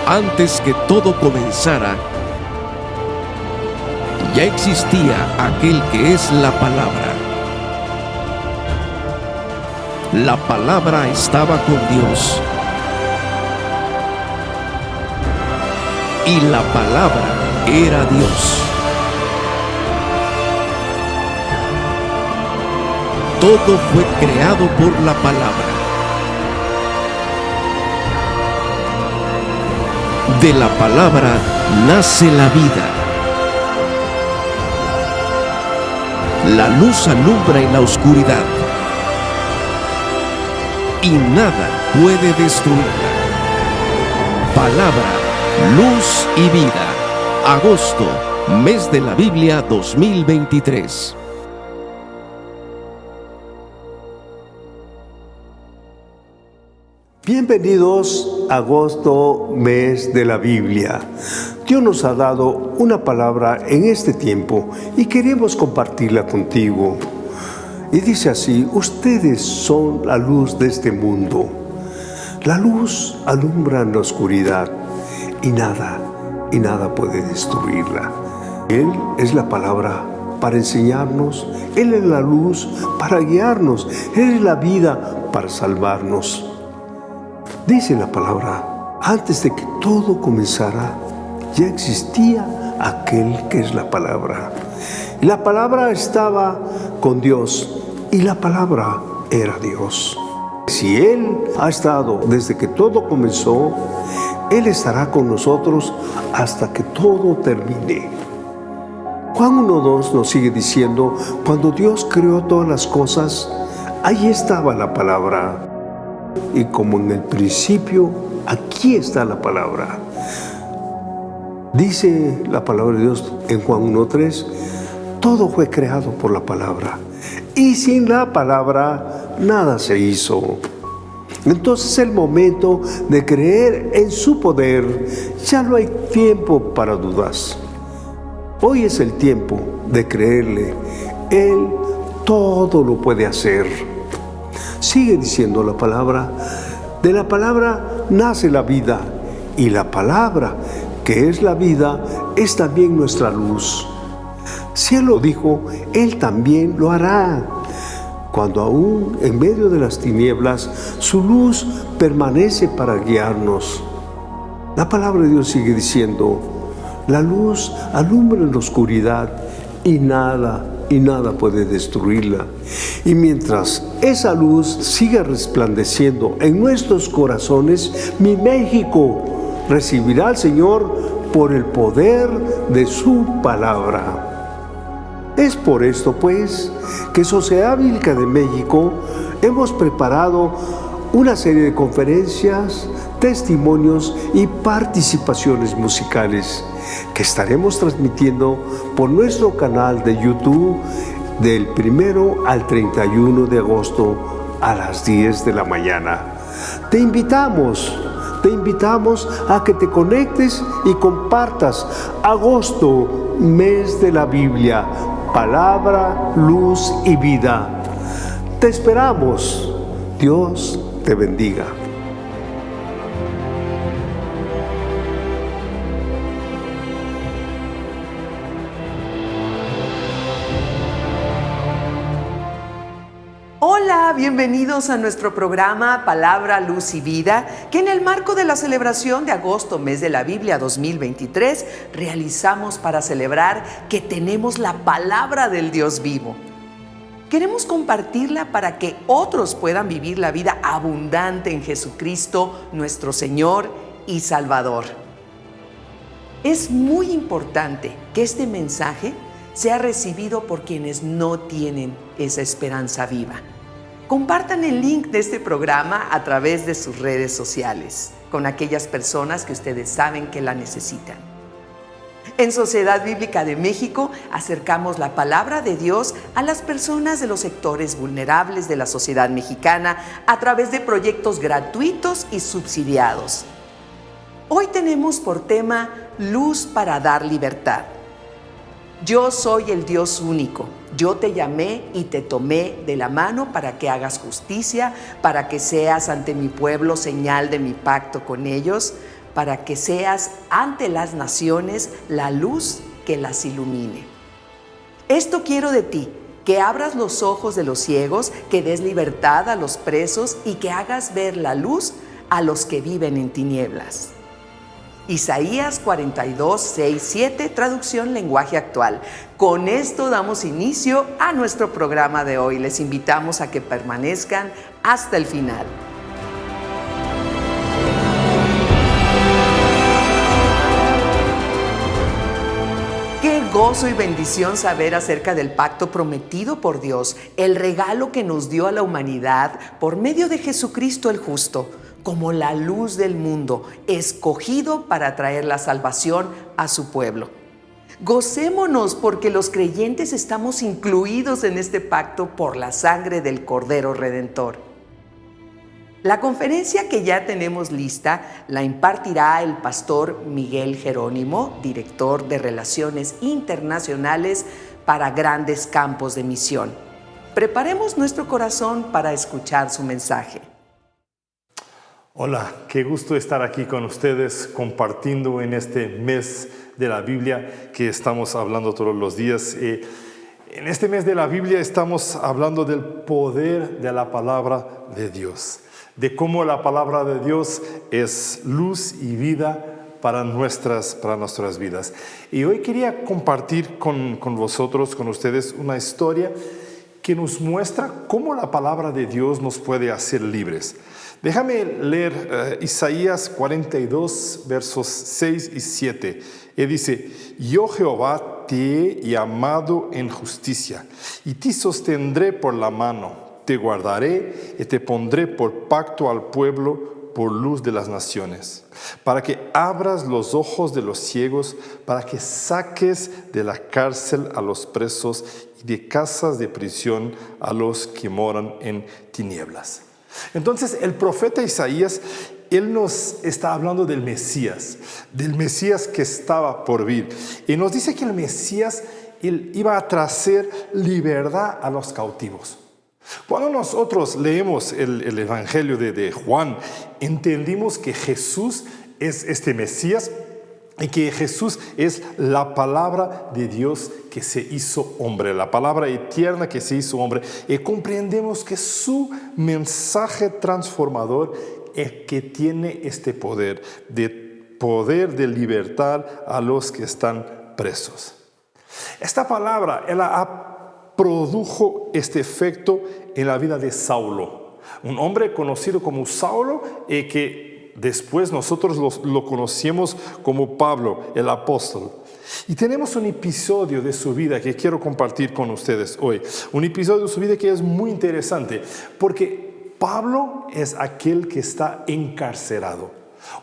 Antes que todo comenzara, ya existía aquel que es la palabra. La palabra estaba con Dios. Y la palabra era Dios. Todo fue creado por la palabra. De la palabra nace la vida. La luz alumbra en la oscuridad y nada puede destruirla. Palabra, luz y vida. Agosto, mes de la Biblia 2023. Bienvenidos a agosto, mes de la Biblia. Dios nos ha dado una palabra en este tiempo y queremos compartirla contigo. Y dice así: ustedes son la luz de este mundo. La luz alumbra en la oscuridad y nada puede destruirla. Él es la palabra para enseñarnos, Él es la luz para guiarnos, Él es la vida para salvarnos. Dice la palabra: antes de que todo comenzara, ya existía aquel que es la palabra. Y la palabra estaba con Dios y la palabra era Dios. Si Él ha estado desde que todo comenzó, Él estará con nosotros hasta que todo termine. Juan 1:2 nos sigue diciendo: cuando Dios creó todas las cosas, ahí estaba la palabra. Y como en el principio, aquí está la palabra. Dice la palabra de Dios en Juan 1:3: todo fue creado por la palabra, y sin la palabra nada se hizo. Entonces es el momento de creer en su poder. Ya no hay tiempo para dudas. Hoy es el tiempo de creerle. Él todo lo puede hacer. Sigue diciendo la palabra: de la palabra nace la vida, y la palabra, que es la vida, es también nuestra luz. Si Él lo dijo, Él también lo hará. Cuando aún en medio de las tinieblas, su luz permanece para guiarnos. La palabra de Dios sigue diciendo: la luz alumbra en la oscuridad y nada puede destruirla. Y mientras esa luz siga resplandeciendo en nuestros corazones, mi México recibirá al Señor por el poder de su palabra. Es por esto, pues, que Sociedad Bíblica de México hemos preparado una serie de conferencias, testimonios y participaciones musicales que estaremos transmitiendo por nuestro canal de YouTube del 1 al 31 de agosto a las 10 de la mañana. Te invitamos a que te conectes y compartas agosto, mes de la Biblia, palabra, luz y vida. Te esperamos. Dios te bendiga. Hola, bienvenidos a nuestro programa Palabra, Luz y Vida, que en el marco de la celebración de agosto, mes de la Biblia 2023, realizamos para celebrar que tenemos la palabra del Dios vivo. Queremos compartirla para que otros puedan vivir la vida abundante en Jesucristo, nuestro Señor y Salvador. Es muy importante que este mensaje sea recibido por quienes no tienen esa esperanza viva. Compartan el link de este programa a través de sus redes sociales con aquellas personas que ustedes saben que la necesitan. En Sociedad Bíblica de México acercamos la palabra de Dios a las personas de los sectores vulnerables de la sociedad mexicana a través de proyectos gratuitos y subsidiados. Hoy tenemos por tema Luz para dar libertad. Yo soy el Dios único. Yo te llamé y te tomé de la mano para que hagas justicia, para que seas ante mi pueblo señal de mi pacto con ellos, para que seas ante las naciones la luz que las ilumine. Esto quiero de ti, que abras los ojos de los ciegos, que des libertad a los presos y que hagas ver la luz a los que viven en tinieblas. Isaías 42, 6, 7, traducción lenguaje actual. Con esto damos inicio a nuestro programa de hoy. Les invitamos a que permanezcan hasta el final. Qué gozo y bendición saber acerca del pacto prometido por Dios, el regalo que nos dio a la humanidad por medio de Jesucristo el justo, como la luz del mundo, escogido para traer la salvación a su pueblo. Gocémonos porque los creyentes estamos incluidos en este pacto por la sangre del Cordero Redentor. La conferencia que ya tenemos lista la impartirá el pastor Miguel Jerónimo, director de Relaciones Internacionales para Grandes Campos de Misión. Preparemos nuestro corazón para escuchar su mensaje. Hola, qué gusto estar aquí con ustedes compartiendo en este mes de la Biblia que estamos hablando todos los días. En este mes de la Biblia estamos hablando del poder de la palabra de Dios, de cómo la palabra de Dios es luz y vida para nuestras vidas. Y hoy quería compartir con vosotros, con ustedes, una historia que nos muestra cómo la palabra de Dios nos puede hacer libres. Déjame leer Isaías 42, versos 6 y 7. Él dice: Yo Jehová te he llamado en justicia, y te sostendré por la mano, te guardaré y te pondré por pacto al pueblo, por luz de las naciones, para que abras los ojos de los ciegos, para que saques de la cárcel a los presos y de casas de prisión a los que moran en tinieblas. Entonces el profeta Isaías, él nos está hablando del Mesías que estaba por vir. Y nos dice que el Mesías, él iba a traer libertad a los cautivos. Cuando nosotros leemos el Evangelio de Juan, entendimos que Jesús es este Mesías y que Jesús es la palabra de Dios que se hizo hombre, la palabra eterna que se hizo hombre. Y comprendemos que su mensaje transformador es que tiene este poder de libertar a los que están presos. Esta palabra, produjo este efecto en la vida de Saulo, un hombre conocido como Saulo que después nosotros lo conocemos como Pablo, el apóstol. Y tenemos un episodio de su vida que quiero compartir con ustedes hoy. Un episodio de su vida que es muy interesante, porque Pablo es aquel que está encarcelado.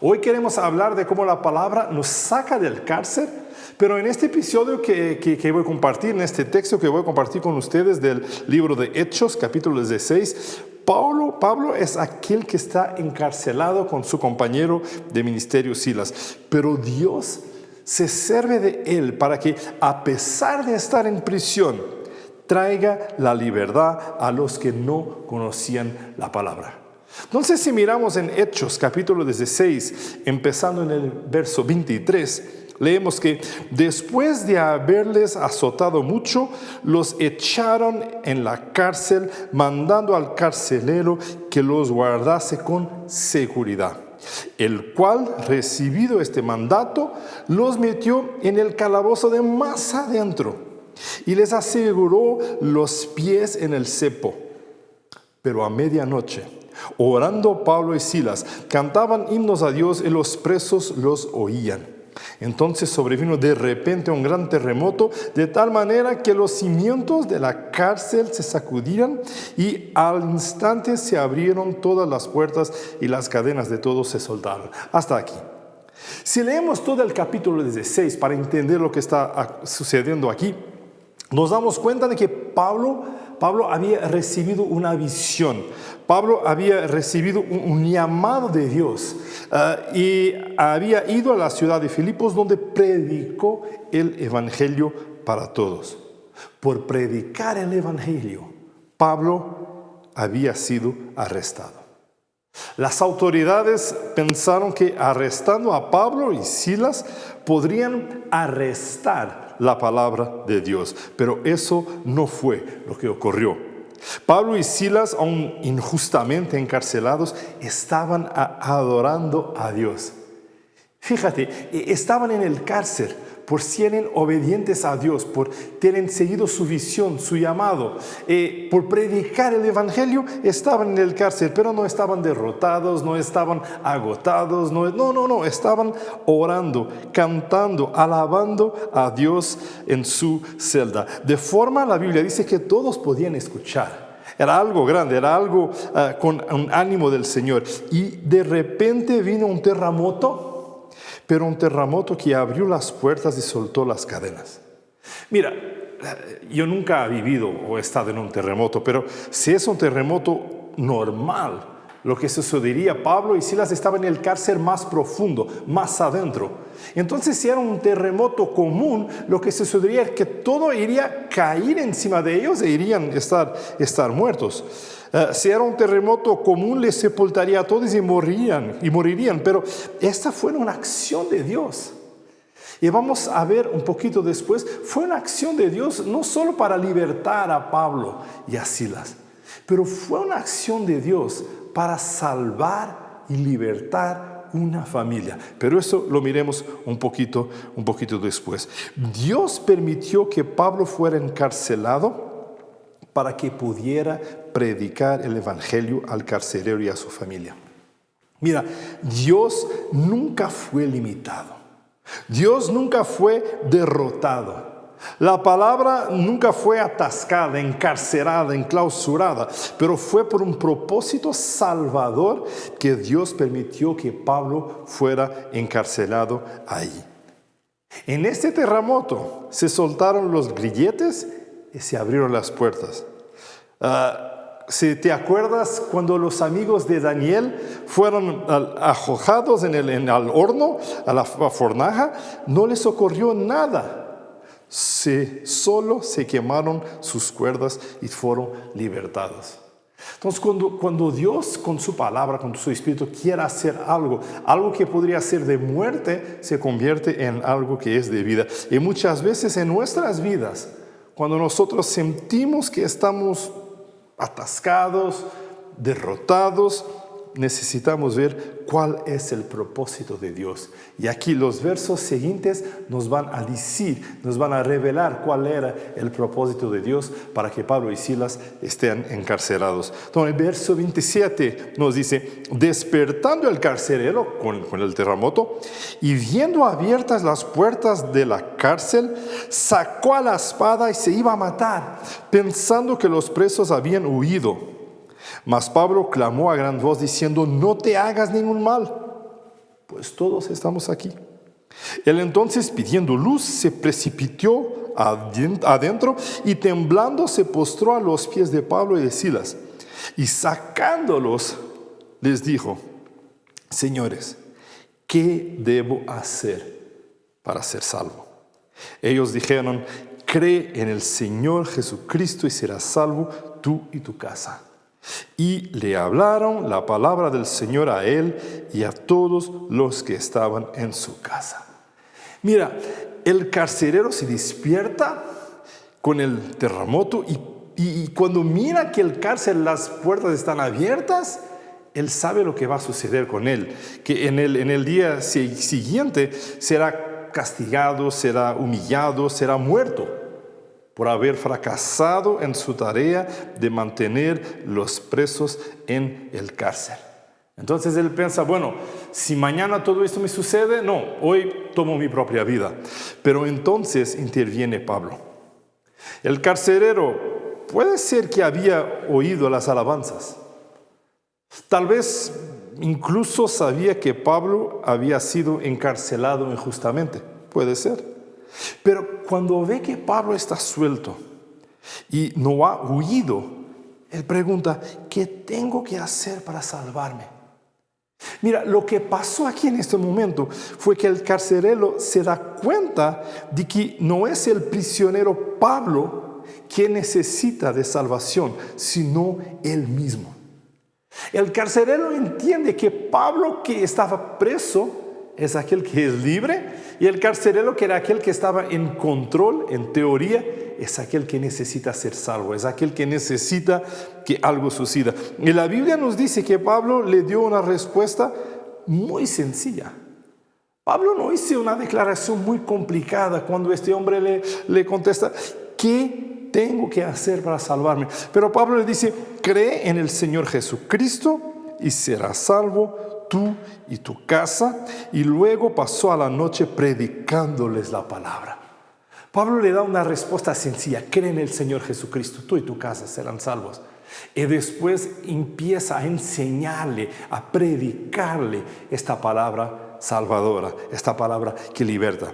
Hoy queremos hablar de cómo la palabra nos saca del cárcel, pero en este episodio que voy a compartir, en este texto que voy a compartir con ustedes del libro de Hechos, capítulo 16, Pablo es aquel que está encarcelado con su compañero de ministerio Silas, pero Dios se sirve de él para que, a pesar de estar en prisión, traiga la libertad a los que no conocían la palabra. Entonces, si miramos en Hechos capítulo 16, empezando en el verso 23, leemos que después de haberles azotado mucho, los echaron en la cárcel, mandando al carcelero que los guardase con seguridad, el cual, recibido este mandato, los metió en el calabozo de más adentro y les aseguró los pies en el cepo. Pero a medianoche, orando Pablo y Silas, cantaban himnos a Dios y los presos los oían. Entonces sobrevino de repente un gran terremoto, de tal manera que los cimientos de la cárcel se sacudían y al instante se abrieron todas las puertas y las cadenas de todos se soltaron. Hasta aquí. Si leemos todo el capítulo 16 para entender lo que está sucediendo aquí, nos damos cuenta de que Pablo había recibido una visión. Pablo había recibido un llamado de Dios y había ido a la ciudad de Filipos, donde predicó el evangelio para todos. Por predicar el evangelio, Pablo había sido arrestado. Las autoridades pensaron que arrestando a Pablo y Silas podrían arrestar la palabra de Dios, pero eso no fue lo que ocurrió. Pablo y Silas, aún injustamente encarcelados, estaban adorando a Dios. Fíjate, estaban en el cárcel por ser obedientes a Dios, por tener seguido su visión, su llamado, por predicar el evangelio. Estaban en el cárcel, pero no estaban derrotados, no estaban agotados, no, estaban orando, cantando, alabando a Dios en su celda. De forma, la Biblia dice que todos podían escuchar. Era algo grande, era algo con un ánimo del Señor. Y de repente vino un terremoto, pero un terremoto que abrió las puertas y soltó las cadenas. Mira, yo nunca he vivido o he estado en un terremoto, pero si es un terremoto normal, lo que sucedería, Pablo y Silas estaban en el cárcel más profundo, más adentro. Entonces, si era un terremoto común, lo que sucedería es que todo iría a caer encima de ellos e irían a estar muertos. Si era un terremoto común, les sepultaría a todos y morirían. Pero esta fue una acción de Dios. Y vamos a ver un poquito después, fue una acción de Dios no solo para libertar a Pablo y a Silas, pero fue una acción de Dios para salvar y libertar una familia. Pero eso lo miremos un poquito después. Dios permitió que Pablo fuera encarcelado para que pudiera predicar el evangelio al carcelero y a su familia. Mira, Dios nunca fue limitado. Dios nunca fue derrotado. La palabra nunca fue atascada, encarcelada, enclausurada, pero fue por un propósito salvador que Dios permitió que Pablo fuera encarcelado ahí. En este terremoto se soltaron los grilletes y se abrieron las puertas. Si te acuerdas cuando los amigos de Daniel fueron arrojados al horno, a la fornaja, no les ocurrió nada. Solo se quemaron sus cuerdas y fueron libertados. Entonces, cuando Dios con su palabra, con su espíritu quiere hacer algo que podría ser de muerte, se convierte en algo que es de vida. Y muchas veces en nuestras vidas, cuando nosotros sentimos que estamos atascados, derrotados, necesitamos ver cuál es el propósito de Dios. Y aquí los versos siguientes nos van a decir, nos van a revelar cuál era el propósito de Dios para que Pablo y Silas estén encarcelados. Entonces el verso 27 nos dice: despertando el carcelero con el terremoto y viendo abiertas las puertas de la cárcel, sacó a la espada y se iba a matar, pensando que los presos habían huido. Mas Pablo clamó a gran voz diciendo: no te hagas ningún mal, pues todos estamos aquí. Él entonces, pidiendo luz, se precipitó adentro y temblando se postró a los pies de Pablo y de Silas. Y sacándolos, les dijo: señores, ¿qué debo hacer para ser salvo? Ellos dijeron: cree en el Señor Jesucristo y serás salvo tú y tu casa. Y le hablaron la palabra del Señor a él y a todos los que estaban en su casa. Mira, el carcelero se despierta con el terremoto y cuando mira que el cárcel, las puertas están abiertas, él sabe lo que va a suceder con él, que en el día siguiente será castigado, será humillado, será muerto por haber fracasado en su tarea de mantener los presos en el cárcel. Entonces él piensa: bueno, si mañana todo esto me sucede, no, hoy tomo mi propia vida. Pero entonces interviene Pablo. El carcelero puede ser que había oído las alabanzas. Tal vez incluso sabía que Pablo había sido encarcelado injustamente. Puede ser. Pero cuando ve que Pablo está suelto y no ha huido, él pregunta: ¿qué tengo que hacer para salvarme? Mira, lo que pasó aquí en este momento fue que el carcelero se da cuenta de que no es el prisionero Pablo quien necesita de salvación, sino él mismo. El carcelero entiende que Pablo, que estaba preso, es aquel que es libre, y el carcelero, que era aquel que estaba en control, en teoría, es aquel que necesita ser salvo, es aquel que necesita que algo suceda. Y la Biblia nos dice que Pablo le dio una respuesta muy sencilla. Pablo no hizo una declaración muy complicada cuando este hombre le contesta, ¿qué tengo que hacer para salvarme? Pero Pablo le dice, cree en el Señor Jesucristo y serás salvo tú y tu casa. Y luego pasó a la noche predicándoles la palabra. Pablo le da una respuesta sencilla, cree en el Señor Jesucristo, tú y tu casa serán salvos. Y después empieza a enseñarle, a predicarle esta palabra salvadora, esta palabra que liberta.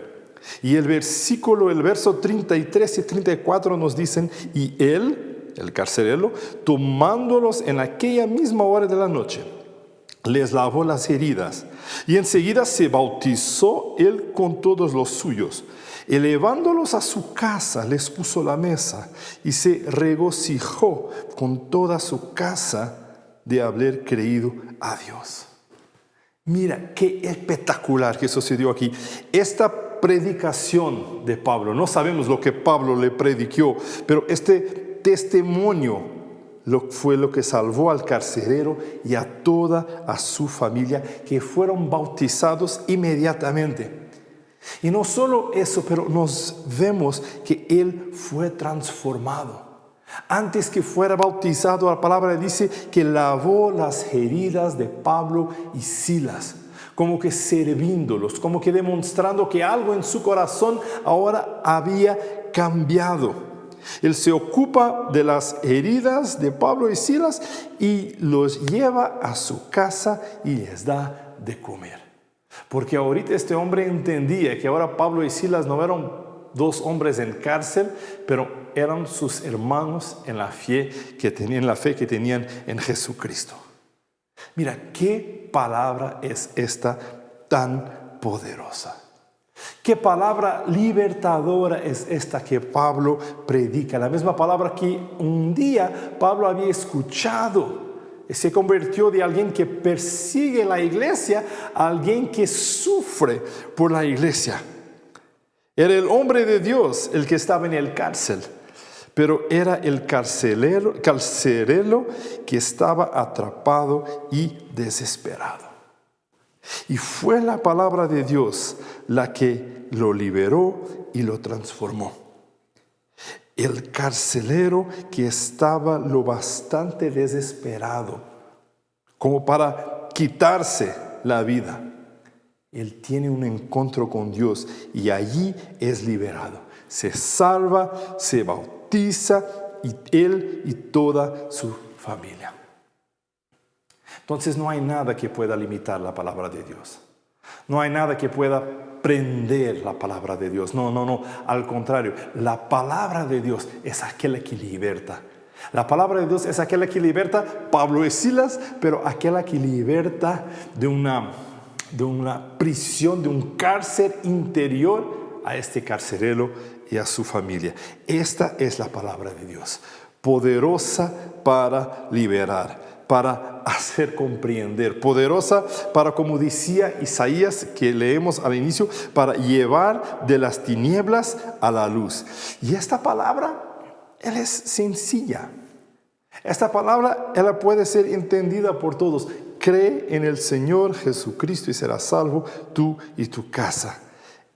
Y el verso 33 y 34 nos dicen, y él, el carcelero, tomándolos en aquella misma hora de la noche, les lavó las heridas, y enseguida se bautizó él con todos los suyos. Elevándolos a su casa, les puso la mesa y se regocijó con toda su casa de haber creído a Dios. Mira qué espectacular que sucedió aquí. Esta predicación de Pablo, no sabemos lo que Pablo le predicó, pero este testimonio fue lo que salvó al carcelero y a toda su familia, que fueron bautizados inmediatamente. Y no solo eso, pero nos vemos que él fue transformado. Antes que fuera bautizado, la palabra dice que lavó las heridas de Pablo y Silas, como que sirviéndolos, como que demostrando que algo en su corazón ahora había cambiado. Él se ocupa de las heridas de Pablo y Silas y los lleva a su casa y les da de comer. Porque ahorita este hombre entendía que ahora Pablo y Silas no eran dos hombres en cárcel, pero eran sus hermanos en la fe que tenían en Jesucristo. Mira, qué palabra es esta tan poderosa. Qué palabra libertadora es esta que Pablo predica. La misma palabra que un día Pablo había escuchado. Se convirtió de alguien que persigue la iglesia a alguien que sufre por la iglesia. Era el hombre de Dios el que estaba en el cárcel, pero era el carcelero que estaba atrapado y desesperado. Y fue la palabra de Dios la que lo liberó y lo transformó. El carcelero que estaba lo bastante desesperado como para quitarse la vida, él tiene un encuentro con Dios y allí es liberado. Se salva, se bautiza, y él y toda su familia. Entonces no hay nada que pueda limitar la palabra de Dios. No hay nada que pueda prender la palabra de Dios. No. Al contrario, la palabra de Dios es aquella que liberta. La palabra de Dios es aquella que liberta Pablo y Silas, pero aquella que liberta de una prisión, de un cárcel interior a este carcelero y a su familia. Esta es la palabra de Dios, poderosa para liberar, para hacer comprender, poderosa para, como decía Isaías, que leemos al inicio, para llevar de las tinieblas a la luz. Y esta palabra, ella es sencilla. Esta palabra, ella puede ser entendida por todos. Cree en el Señor Jesucristo y serás salvo tú y tu casa.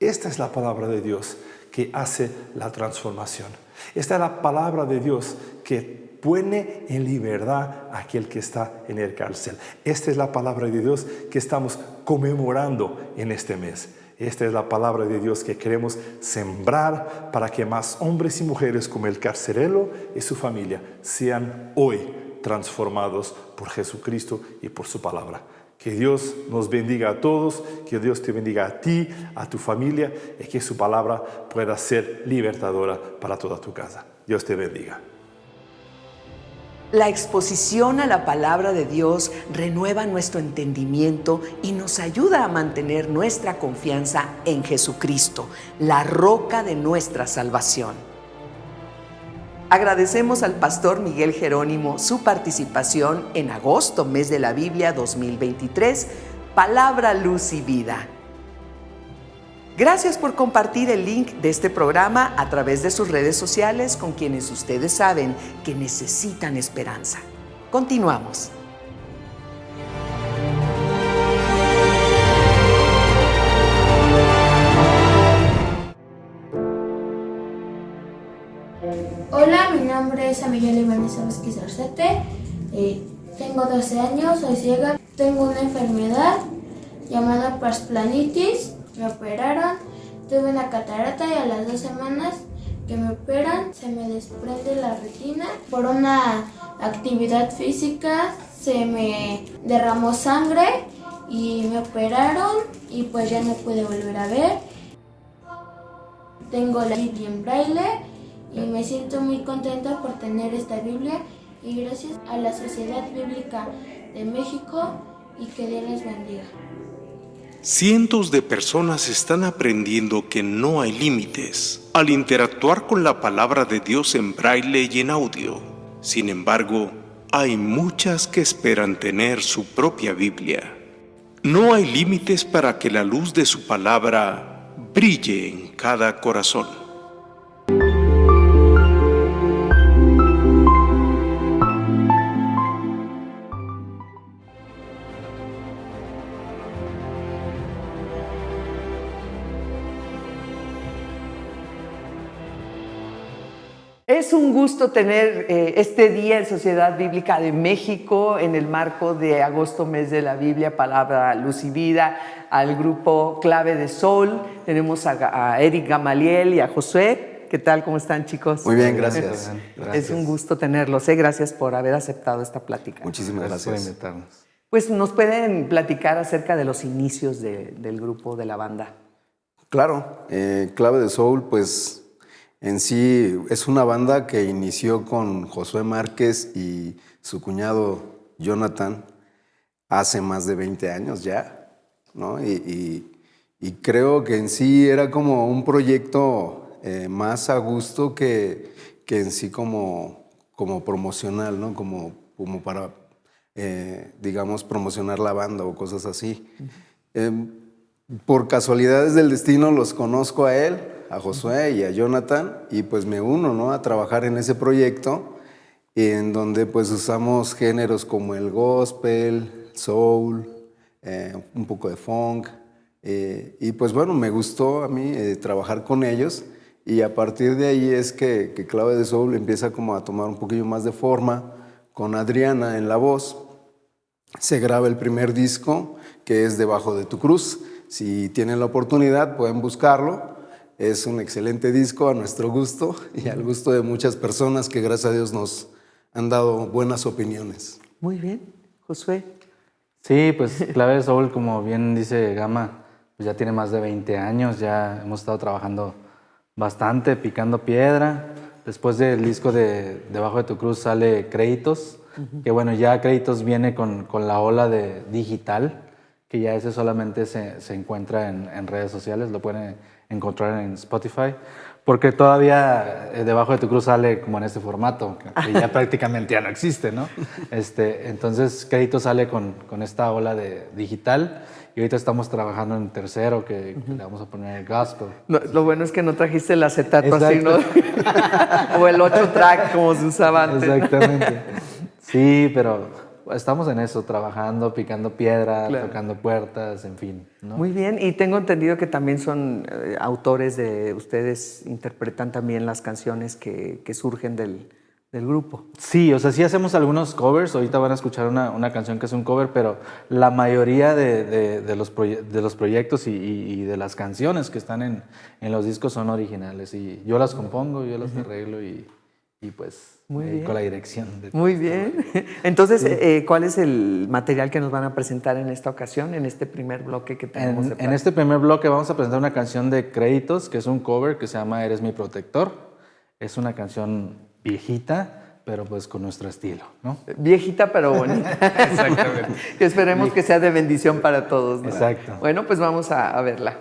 Esta es la palabra de Dios que hace la transformación. Esta es la palabra de Dios que pone en libertad a aquel que está en el cárcel. Esta es la palabra de Dios que estamos conmemorando en este mes. Esta es la palabra de Dios que queremos sembrar para que más hombres y mujeres como el carcelero y su familia sean hoy transformados por Jesucristo y por su palabra. Que Dios nos bendiga a todos, que Dios te bendiga a ti, a tu familia, y que su palabra pueda ser libertadora para toda tu casa. Dios te bendiga. La exposición a la palabra de Dios renueva nuestro entendimiento y nos ayuda a mantener nuestra confianza en Jesucristo, la roca de nuestra salvación. Agradecemos al pastor Miguel Jerónimo su participación en agosto, mes de la Biblia 2023, Palabra, Luz y Vida. Gracias por compartir el link de este programa a través de sus redes sociales con quienes ustedes saben que necesitan esperanza. Continuamos. Hola, mi nombre es Miguel Ivanesa Vázquez Arcete, tengo 12 años, soy ciega, tengo una enfermedad llamada parsplanitis. Me operaron, tuve una catarata y a las 2 semanas que me operan se me desprende la retina. Por una actividad física se me derramó sangre y me operaron y pues ya no pude volver a ver. Tengo la Biblia en braille y me siento muy contenta por tener esta Biblia y gracias a la Sociedad Bíblica de México y que Dios les bendiga. Cientos de personas están aprendiendo que no hay límites al interactuar con la palabra de Dios en braille y en audio. Sin embargo, hay muchas que esperan tener su propia Biblia. No hay límites para que la luz de su palabra brille en cada corazón. Es un gusto tener este día en Sociedad Bíblica de México en el marco de agosto, mes de la Biblia, Palabra, Luz y Vida, al grupo Clave de Sol. Tenemos a Eric Gamaliel y a Josué. ¿Qué tal? ¿Cómo están, chicos? Muy bien, gracias. Es un gusto tenerlos. Gracias por haber aceptado esta plática. Muchísimas gracias por invitarnos. Pues nos pueden platicar acerca de los inicios del grupo, de la banda. Claro, Clave de Soul, pues en sí es una banda que inició con Josué Márquez y su cuñado Jonathan hace más de 20 años ya, ¿no? Y creo que en sí era como un proyecto más a gusto que en sí como promocional, ¿no? Como para, digamos, promocionar la banda o cosas así. Por casualidades del destino los conozco a él, a Josué y a Jonathan, y pues me uno, ¿no?, a trabajar en ese proyecto, en donde pues usamos géneros como el gospel, soul, un poco de funk, y pues bueno, me gustó a mí trabajar con ellos, y a partir de ahí es que Clave de Soul empieza como a tomar un poquillo más de forma, con Adriana en la voz. Se graba el primer disco, que es Debajo de tu Cruz. Si tienen la oportunidad, pueden buscarlo. Es un excelente disco a nuestro gusto y al gusto de muchas personas que, gracias a Dios, nos han dado buenas opiniones. Muy bien. Josué. Sí, pues Clave de Soul, como bien dice Gama, pues ya tiene más de 20 años, ya hemos estado trabajando bastante, picando piedra. Después del disco de Debajo de tu Cruz sale Créditos, que bueno, ya Créditos viene con la ola de digital, que ya ese solamente se encuentra en redes sociales, lo pueden encontrar en Spotify, porque todavía Debajo de tu Cruz sale como en este formato, que ya prácticamente ya no existe, ¿no? Entonces Créditos sale con esta ola de digital, y ahorita estamos trabajando en tercero, que le vamos a poner el gospel. No, lo bueno es que no trajiste el acetato así, ¿no? Exacto. O el 8-track como se usaba antes. Exactamente. Sí, pero estamos en eso, trabajando, picando piedra, Claro. tocando puertas, en fin, ¿no? Muy bien, y tengo entendido que también son autores de ustedes, interpretan también las canciones que surgen del grupo. Sí, o sea, sí hacemos algunos covers. Ahorita van a escuchar una canción que es un cover, pero la mayoría de los proyectos y de las canciones que están en los discos son originales. Y yo las compongo, yo las arreglo y pues Muy bien. con la dirección. Muy bien. Entonces, ¿cuál es el material que nos van a presentar en esta ocasión, en este primer bloque que tenemos? En este primer bloque vamos a presentar una canción de Créditos, que es un cover que se llama Eres mi protector. Es una canción viejita, pero pues con nuestro estilo, ¿no? Viejita pero bonita. Exactamente. Que esperemos que sea de bendición para todos, ¿no? Exacto. Bueno, pues vamos a verla.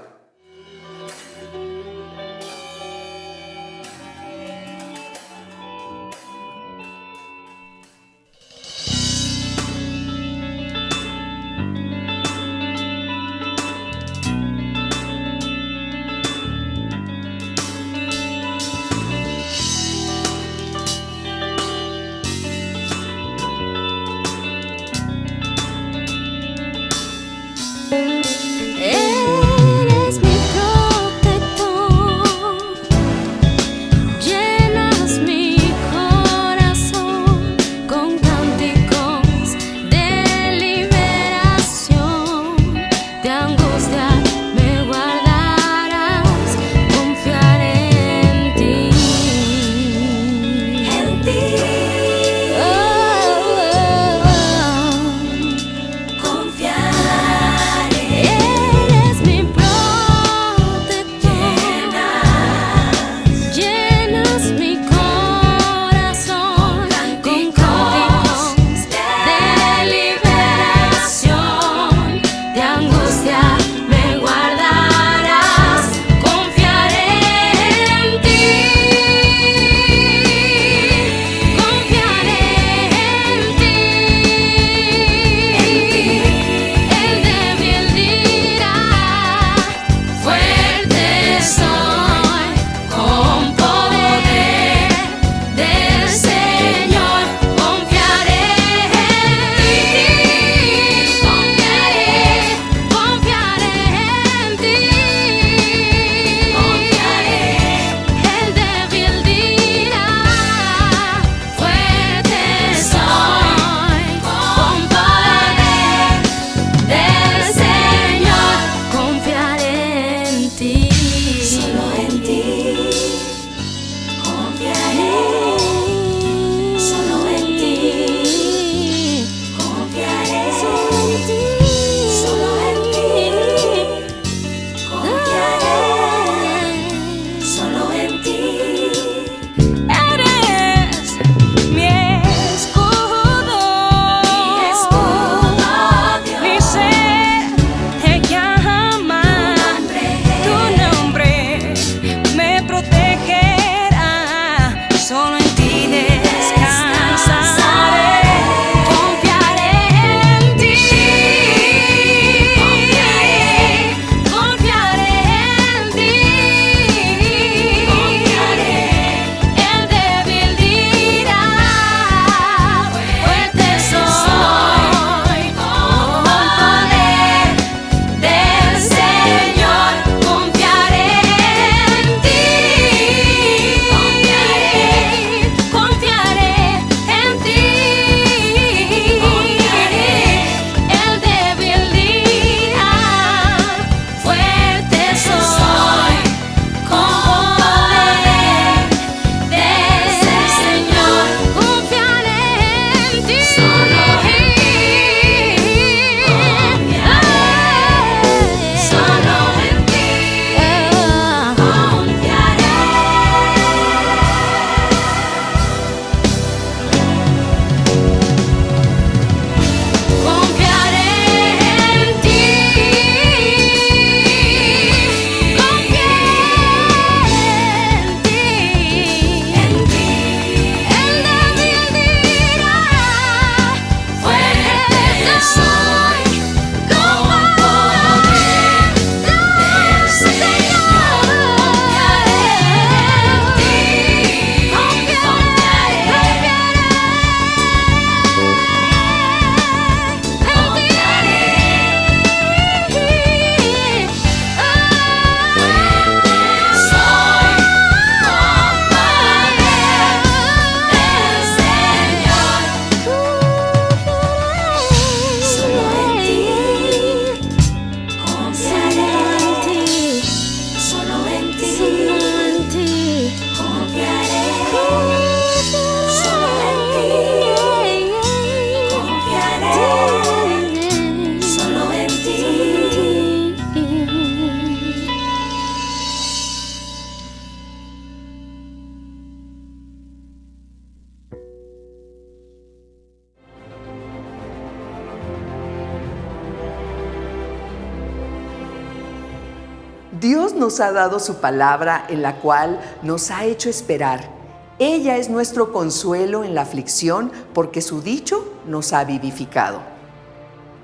Dios nos ha dado su palabra en la cual nos ha hecho esperar. Ella es nuestro consuelo en la aflicción porque su dicho nos ha vivificado.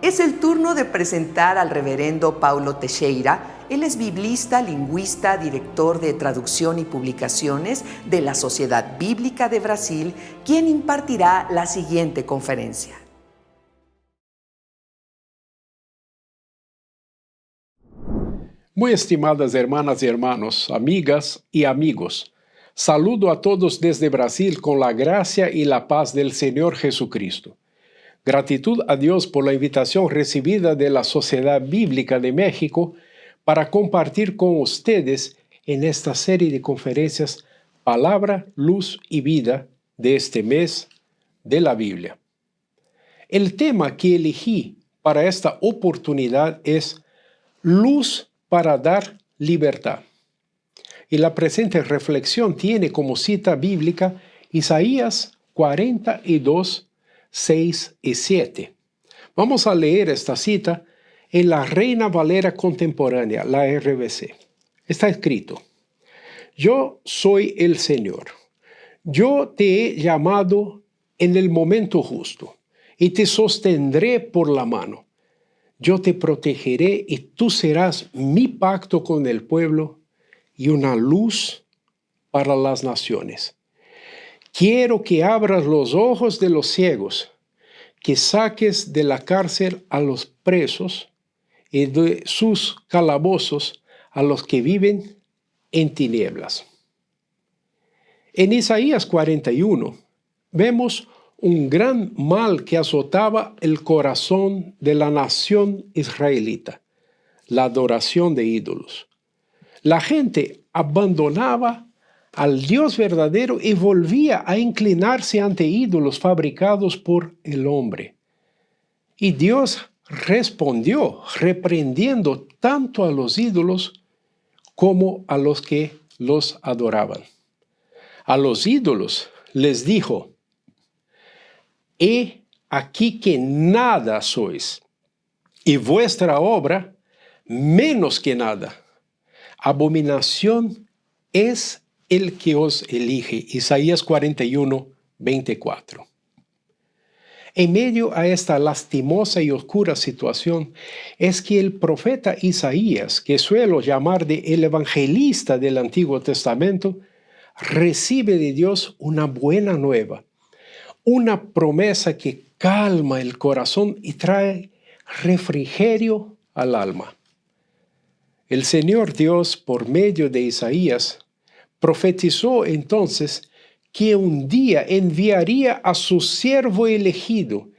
Es el turno de presentar al reverendo Paulo Teixeira. Él es biblista, lingüista, director de traducción y publicaciones de la Sociedad Bíblica de Brasil, quien impartirá la siguiente conferencia. Muy estimadas hermanas y hermanos, amigas y amigos, saludo a todos desde Brasil con la gracia y la paz del Señor Jesucristo. Gratitud a Dios por la invitación recibida de la Sociedad Bíblica de México para compartir con ustedes en esta serie de conferencias Palabra, Luz y Vida de este mes de la Biblia. El tema que elegí para esta oportunidad es Luz para dar libertad. Y la presente reflexión tiene como cita bíblica Isaías 42, 6 y 7. Vamos a leer esta cita en la Reina Valera Contemporánea, la RVC. Está escrito: Yo soy el Señor. Yo te he llamado en el momento justo y te sostendré por la mano. Yo te protegeré y tú serás mi pacto con el pueblo y una luz para las naciones. Quiero que abras los ojos de los ciegos, que saques de la cárcel a los presos y de sus calabozos a los que viven en tinieblas. En Isaías 41 vemos un gran mal que azotaba el corazón de la nación israelita, la adoración de ídolos. La gente abandonaba al Dios verdadero y volvía a inclinarse ante ídolos fabricados por el hombre. Y Dios respondió reprendiendo tanto a los ídolos como a los que los adoraban. A los ídolos les dijo: He aquí que nada sois, y vuestra obra menos que nada. Abominación es el que os elige. Isaías 41, 24. En medio a esta lastimosa y oscura situación es que el profeta Isaías, que suelo llamar de el evangelista del Antiguo Testamento, recibe de Dios una buena nueva, una promesa que calma el corazón y trae refrigerio al alma. El Señor Dios, por medio de Isaías, profetizó entonces que un día enviaría a su siervo elegido,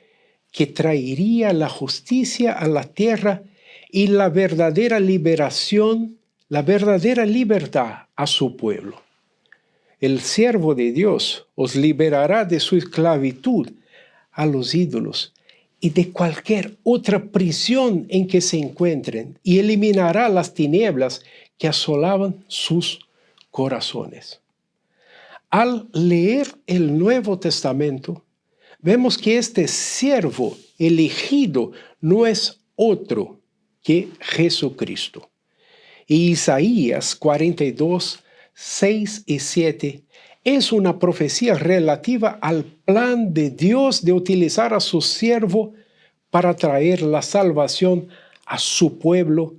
que traería la justicia a la tierra y la verdadera liberación, la verdadera libertad a su pueblo. El siervo de Dios os liberará de su esclavitud a los ídolos y de cualquier otra prisión en que se encuentren, y eliminará las tinieblas que asolaban sus corazones. Al leer el Nuevo Testamento, vemos que este siervo elegido no es otro que Jesucristo. Y Isaías 42, 6 y 7 es una profecía relativa al plan de Dios de utilizar a su siervo para traer la salvación a su pueblo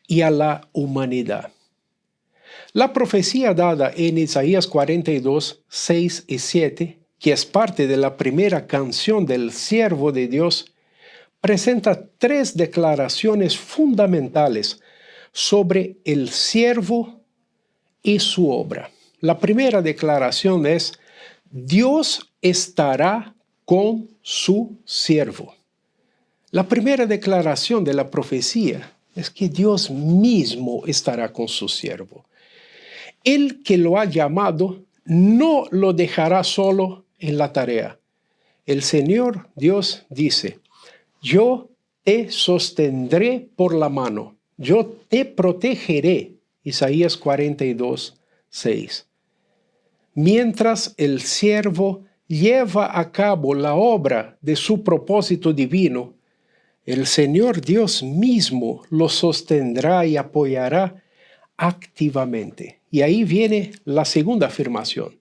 y a la humanidad. La profecía dada en Isaías 42, 6 y 7, que es parte de la primera canción del siervo de Dios, presenta tres declaraciones fundamentales sobre el siervo y su obra. La primera declaración es: Dios estará con su siervo. La primera declaración de la profecía es que Dios mismo estará con su siervo. El que lo ha llamado no lo dejará solo en la tarea. El Señor Dios dice: yo te sostendré por la mano, yo te protegeré. Isaías 42, 6. Mientras el siervo lleva a cabo la obra de su propósito divino, el Señor Dios mismo lo sostendrá y apoyará activamente. Y ahí viene la segunda afirmación.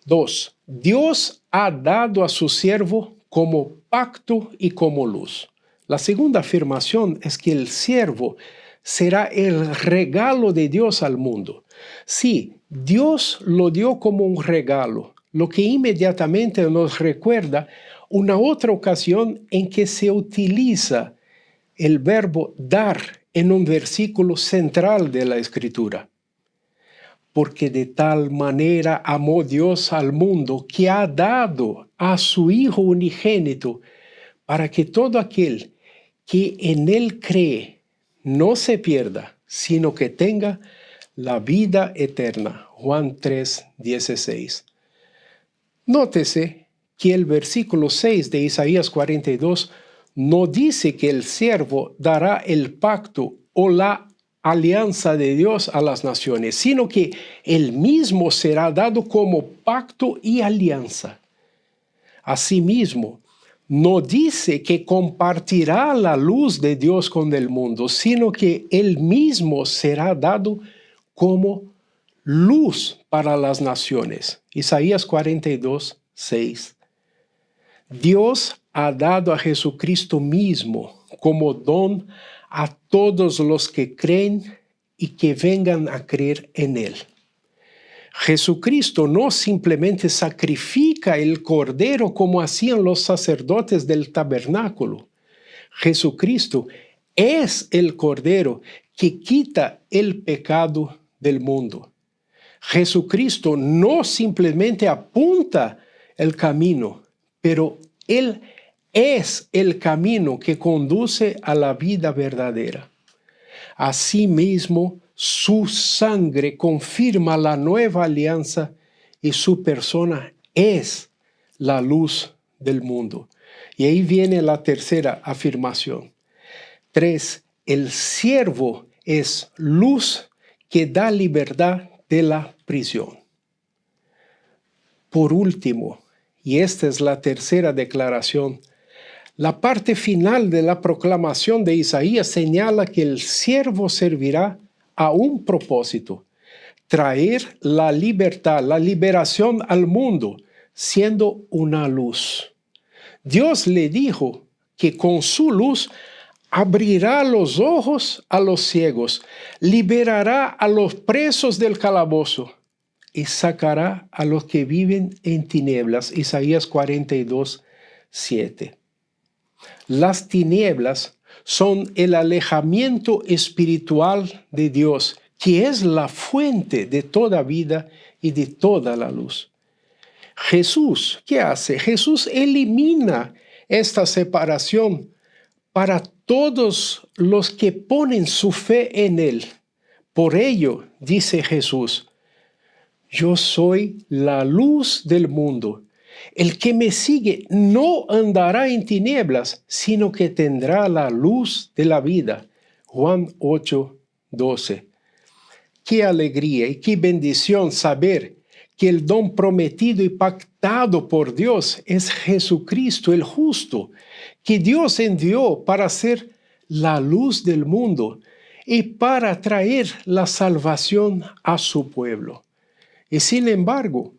2. Dios ha dado a su siervo como pacto y como luz. La segunda afirmación es que el siervo será el regalo de Dios al mundo. Sí, Dios lo dio como un regalo, lo que inmediatamente nos recuerda una otra ocasión en que se utiliza el verbo dar en un versículo central de la Escritura. Porque de tal manera amó Dios al mundo que ha dado a su Hijo unigénito para que todo aquel que en Él cree no se pierda, sino que tenga la vida eterna. Juan 3:16. Nótese que el versículo 6 de Isaías 42 no dice que el siervo dará el pacto o la alianza de Dios a las naciones, sino que él mismo será dado como pacto y alianza. Asimismo, no dice que compartirá la luz de Dios con el mundo, sino que él mismo será dado como luz para las naciones. Isaías 42:6. Dios ha dado a Jesucristo mismo como don a todos los que creen y que vengan a creer en Él. Jesucristo no simplemente sacrifica el cordero como hacían los sacerdotes del tabernáculo. Jesucristo es el cordero que quita el pecado del mundo. Jesucristo no simplemente apunta el camino, pero Él es el camino que conduce a la vida verdadera. Asimismo, su sangre confirma la nueva alianza y su persona es la luz del mundo. Y ahí viene la tercera afirmación. 3. El siervo es luz que da libertad de la prisión. Por último, y esta es la tercera declaración, la parte final de la proclamación de Isaías señala que el siervo servirá a un propósito: traer la libertad, la liberación al mundo, siendo una luz. Dios le dijo que con su luz abrirá los ojos a los ciegos, liberará a los presos del calabozo y sacará a los que viven en tinieblas. Isaías 42:7. Las tinieblas son el alejamiento espiritual de Dios, que es la fuente de toda vida y de toda la luz. Jesús, ¿qué hace? Jesús elimina esta separación para todos los que ponen su fe en Él. Por ello, dice Jesús, yo soy la luz del mundo. El que me sigue no andará en tinieblas, sino que tendrá la luz de la vida. Juan 8:12. Qué alegría y qué bendición saber que el don prometido y pactado por Dios es Jesucristo el justo, que Dios envió para ser la luz del mundo y para traer la salvación a su pueblo. Y sin embargo,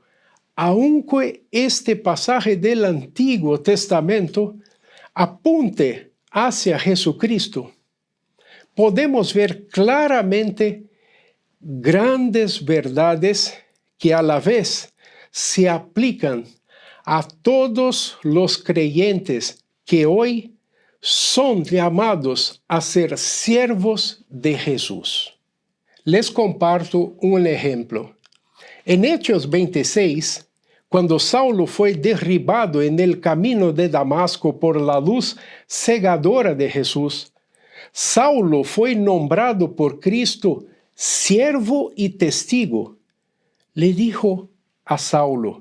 aunque este pasaje del Antiguo Testamento apunte hacia Jesucristo, podemos ver claramente grandes verdades que a la vez se aplican a todos los creyentes que hoy son llamados a ser siervos de Jesús. Les comparto un ejemplo. En Hechos 26, cuando Saulo fue derribado en el camino de Damasco por la luz cegadora de Jesús, Saulo fue nombrado por Cristo siervo y testigo. Le dijo a Saulo,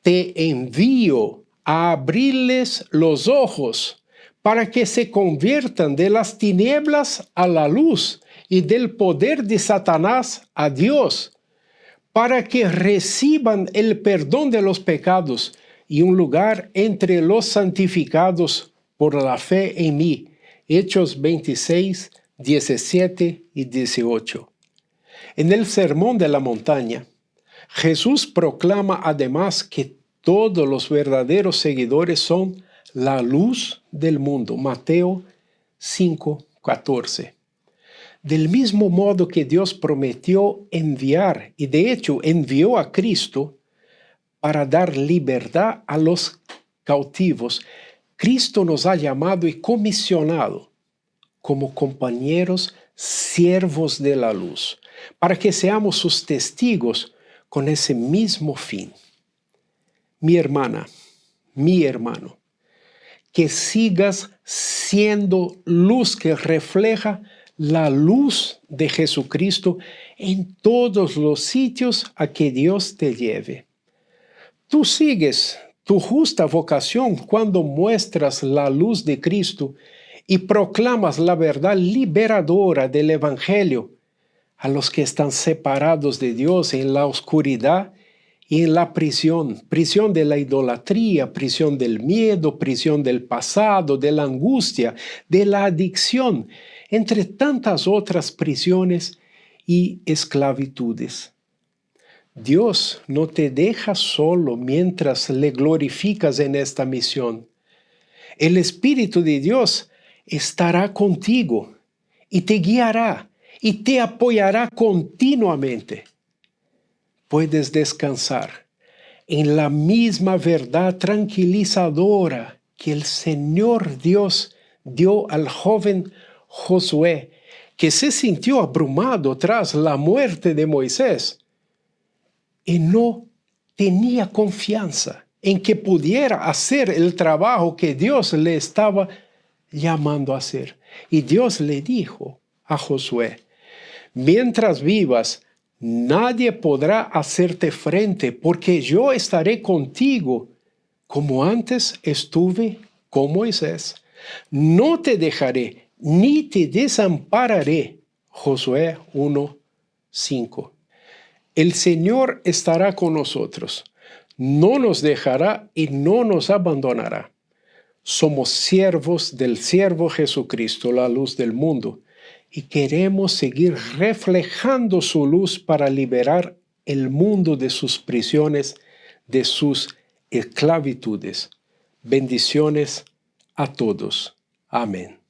te envío a abrirles los ojos para que se conviertan de las tinieblas a la luz y del poder de Satanás a Dios, para que reciban el perdón de los pecados y un lugar entre los santificados por la fe en mí. Hechos 26, 17 y 18. En el Sermón de la Montaña, Jesús proclama además que todos los verdaderos seguidores son la luz del mundo. Mateo 5:14. Del mismo modo que Dios prometió enviar, y de hecho envió a Cristo para dar libertad a los cautivos, Cristo nos ha llamado y comisionado como compañeros siervos de la luz, para que seamos sus testigos con ese mismo fin. Mi hermana, mi hermano, que sigas siendo luz que refleja la luz de Jesucristo en todos los sitios a que Dios te lleve. Tú sigues tu justa vocación cuando muestras la luz de Cristo y proclamas la verdad liberadora del Evangelio a los que están separados de Dios en la oscuridad y en la prisión de la idolatría, prisión del miedo, prisión del pasado, de la angustia, de la adicción, entre tantas otras prisiones y esclavitudes. Dios no te deja solo mientras le glorificas en esta misión. El Espíritu de Dios estará contigo y te guiará y te apoyará continuamente. Puedes descansar en la misma verdad tranquilizadora que el Señor Dios dio al joven Josué, que se sintió abrumado tras la muerte de Moisés y no tenía confianza en que pudiera hacer el trabajo que Dios le estaba llamando a hacer. Y Dios le dijo a Josué: mientras vivas, nadie podrá hacerte frente, porque yo estaré contigo, como antes estuve con Moisés. No te dejaré ni te desampararé. Josué 1:5. El Señor estará con nosotros, no nos dejará y no nos abandonará. Somos siervos del siervo Jesucristo, la luz del mundo, y queremos seguir reflejando su luz para liberar el mundo de sus prisiones, de sus esclavitudes. Bendiciones a todos. Amén.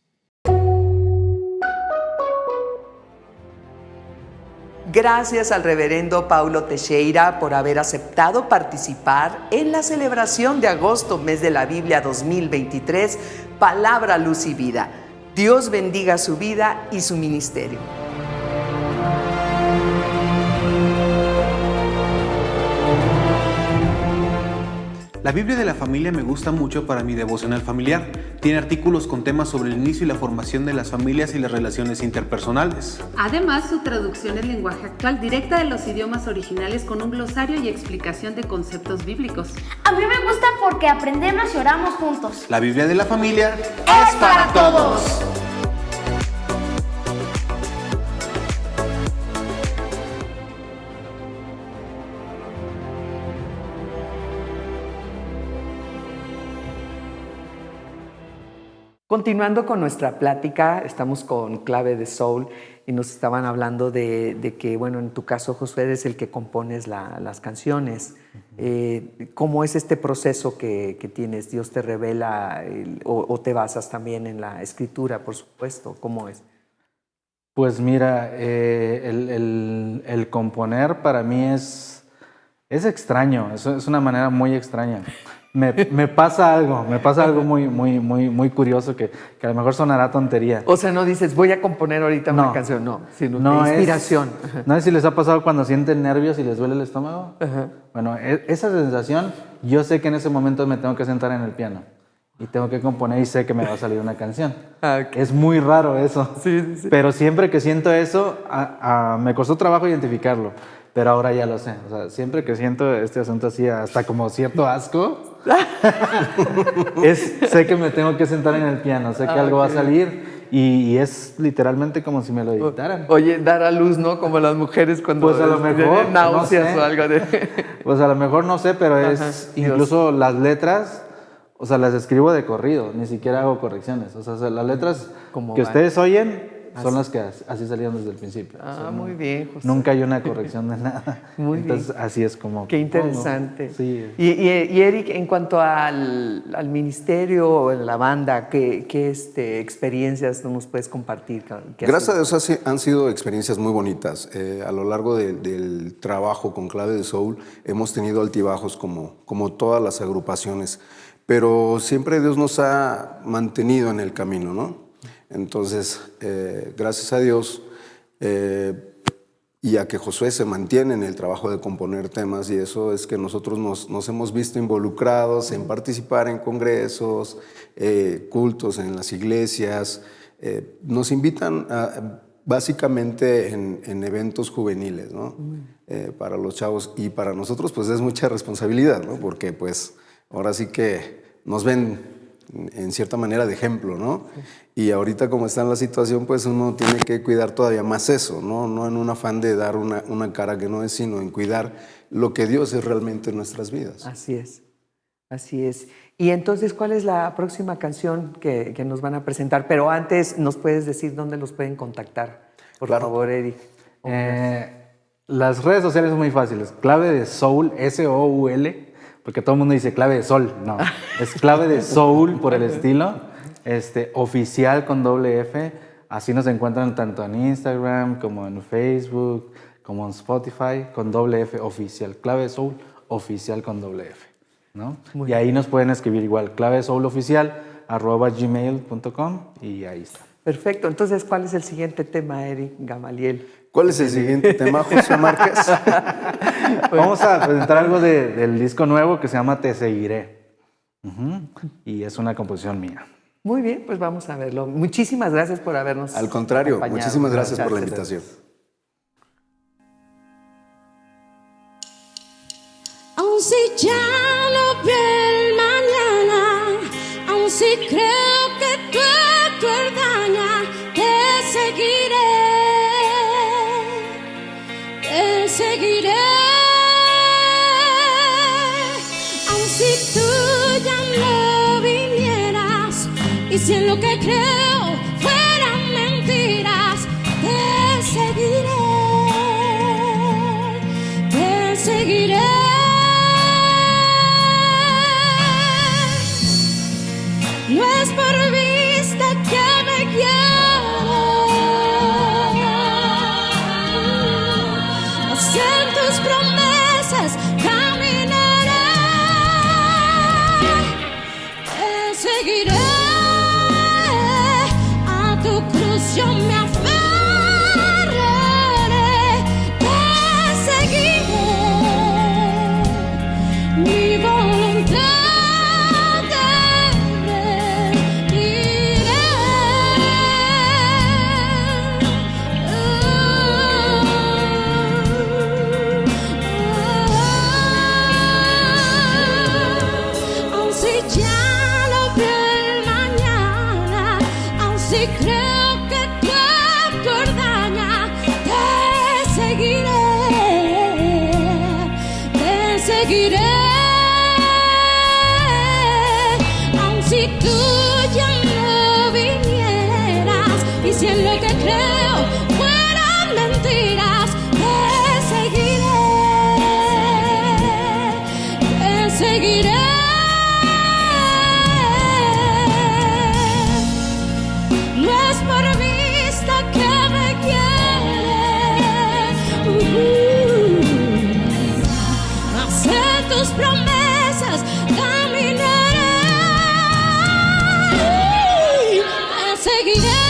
Gracias al reverendo Paulo Teixeira por haber aceptado participar en la celebración de agosto, mes de la Biblia 2023, Palabra, Luz y Vida. Dios bendiga su vida y su ministerio. La Biblia de la Familia me gusta mucho para mi devocional familiar. Tiene artículos con temas sobre el inicio y la formación de las familias y las relaciones interpersonales. Además, su traducción en lenguaje actual directa de los idiomas originales con un glosario y explicación de conceptos bíblicos. A mí me gusta porque aprendemos y oramos juntos. La Biblia de la Familia es para todos. Continuando con nuestra plática, estamos con Clave de Soul y nos estaban hablando de que, bueno, en tu caso, Josué, eres el que compones las canciones. ¿Cómo es este proceso que tienes? ¿Dios te revela o te basas también en la escritura, por supuesto? ¿Cómo es? Pues mira, el componer para mí es extraño, es una manera muy extraña. Me pasa algo muy curioso que a lo mejor sonará tontería. O sea, no dices, voy a componer ahorita una canción, no, sino de inspiración. No sé si les ha pasado cuando sienten nervios y les duele el estómago. Ajá. Bueno, esa sensación, yo sé que en ese momento me tengo que sentar en el piano y tengo que componer y sé que me va a salir una canción. Okay. Es muy raro eso. Sí. Pero siempre que siento eso, me costó trabajo identificarlo. Pero ahora ya lo sé. O sea, siempre que siento este asunto así, hasta como cierto asco, sé que me tengo que sentar en el piano, sé que algo va a salir y es literalmente como si me lo dictaran. Oye, dar a luz, ¿no? Como las mujeres cuando pues a lo mejor, náuseas o algo de... Pues a lo mejor no sé, pero es incluso las letras, o sea, las escribo de corrido, ni siquiera hago correcciones. O sea, las letras como que ustedes oyen, son las que así salieron desde el principio. Muy bien, José. Nunca hay una corrección de nada. Muy Entonces, bien. así es como... Qué interesante. Sí. Y Eric, en cuanto al ministerio o la banda, ¿qué experiencias nos puedes compartir? Gracias a Dios han sido experiencias muy bonitas. A lo largo del trabajo con Clave de Soul hemos tenido altibajos como todas las agrupaciones, pero siempre Dios nos ha mantenido en el camino, ¿no? Entonces, gracias a Dios y a que Josué se mantiene en el trabajo de componer temas, y eso es que nosotros nos hemos visto involucrados en participar en congresos, cultos en las iglesias. Nos invitan básicamente en eventos juveniles, ¿no? Para los chavos, y para nosotros pues es mucha responsabilidad, ¿no? Porque pues ahora sí que nos ven en cierta manera de ejemplo, ¿no? Y ahorita como está en la situación, pues uno tiene que cuidar todavía más eso, ¿no? No en un afán de dar una cara que no es, sino en cuidar lo que Dios es realmente en nuestras vidas. Así es, así es. Y entonces, ¿cuál es la próxima canción que nos van a presentar? Pero antes, ¿nos puedes decir dónde los pueden contactar? Por favor, Eric. Las redes sociales son muy fáciles. Clave de Soul, S-O-U-L, porque todo el mundo dice clave de sol. No, es Clave de Soul por el estilo. Oficial con doble F. Así nos encuentran tanto en Instagram como en Facebook, como en Spotify, con doble F oficial. Clave de Soul oficial con doble F, ¿no? Y ahí nos pueden escribir igual, clavesoul@gmail.com, y ahí está. Perfecto. Entonces, ¿cuál es el siguiente tema, Eric Gamaliel? ¿Cuál es el siguiente tema, José Márquez? Vamos a presentar algo del disco nuevo que se llama Te Seguiré. Y es una composición mía. Muy bien, pues vamos a verlo. Muchísimas gracias por habernos Al contrario, acompañado. muchísimas gracias por la invitación. Aun si ya no veo el mañana, aun si creo que tú daña, te seguiré, te seguiré. Aun si tú ya no vinieras, y si en lo que creo fueran mentiras, te seguiré, te seguiré. No es por vista que me quieres, en tus promesas caminaré, te seguiré, a tu cruz yo me aferraré, te seguiré, mi voluntad. Creo que tu daña, te seguiré, te seguiré. Aun si tú ya no vinieras, y si en lo que creo fueran mentiras, te seguiré, te seguiré. Tus promesas caminaré, te seguiré.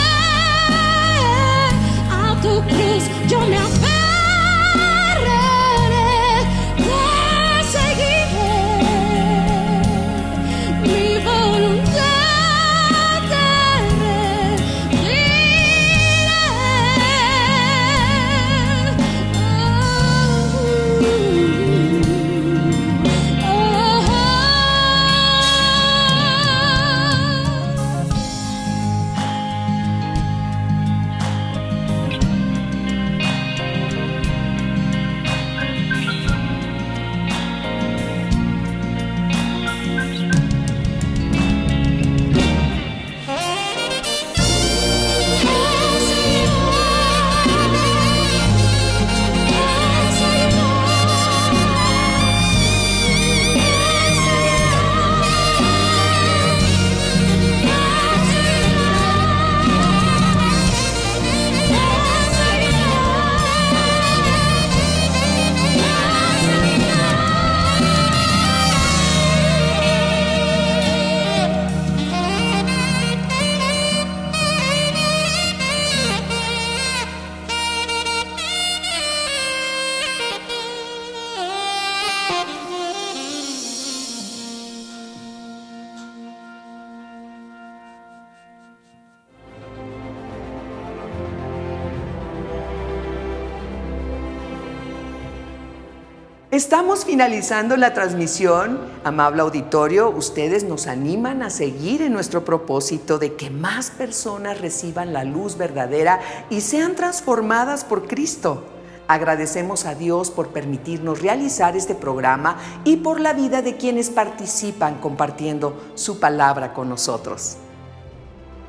Estamos finalizando la transmisión. Amable auditorio, ustedes nos animan a seguir en nuestro propósito de que más personas reciban la luz verdadera y sean transformadas por Cristo. Agradecemos a Dios por permitirnos realizar este programa y por la vida de quienes participan compartiendo su palabra con nosotros.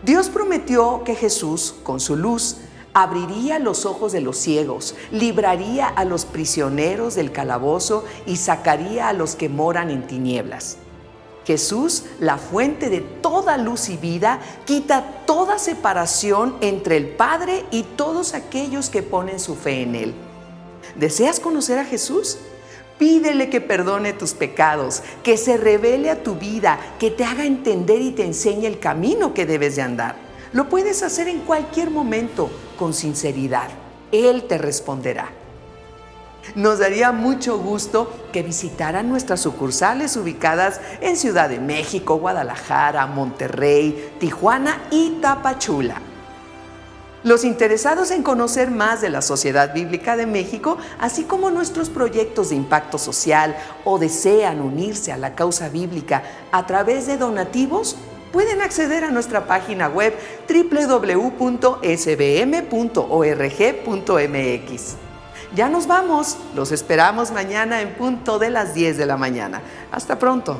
Dios prometió que Jesús, con su luz, abriría los ojos de los ciegos, libraría a los prisioneros del calabozo y sacaría a los que moran en tinieblas. Jesús, la fuente de toda luz y vida, quita toda separación entre el Padre y todos aquellos que ponen su fe en Él. ¿Deseas conocer a Jesús? Pídele que perdone tus pecados, que se revele a tu vida, que te haga entender y te enseñe el camino que debes de andar. Lo puedes hacer en cualquier momento, con sinceridad. Él te responderá. Nos daría mucho gusto que visitaran nuestras sucursales ubicadas en Ciudad de México, Guadalajara, Monterrey, Tijuana y Tapachula. Los interesados en conocer más de la Sociedad Bíblica de México, así como nuestros proyectos de impacto social o desean unirse a la causa bíblica a través de donativos, pueden acceder a nuestra página web www.sbm.org.mx. Ya nos vamos, los esperamos mañana en punto de las 10 de la mañana. Hasta pronto.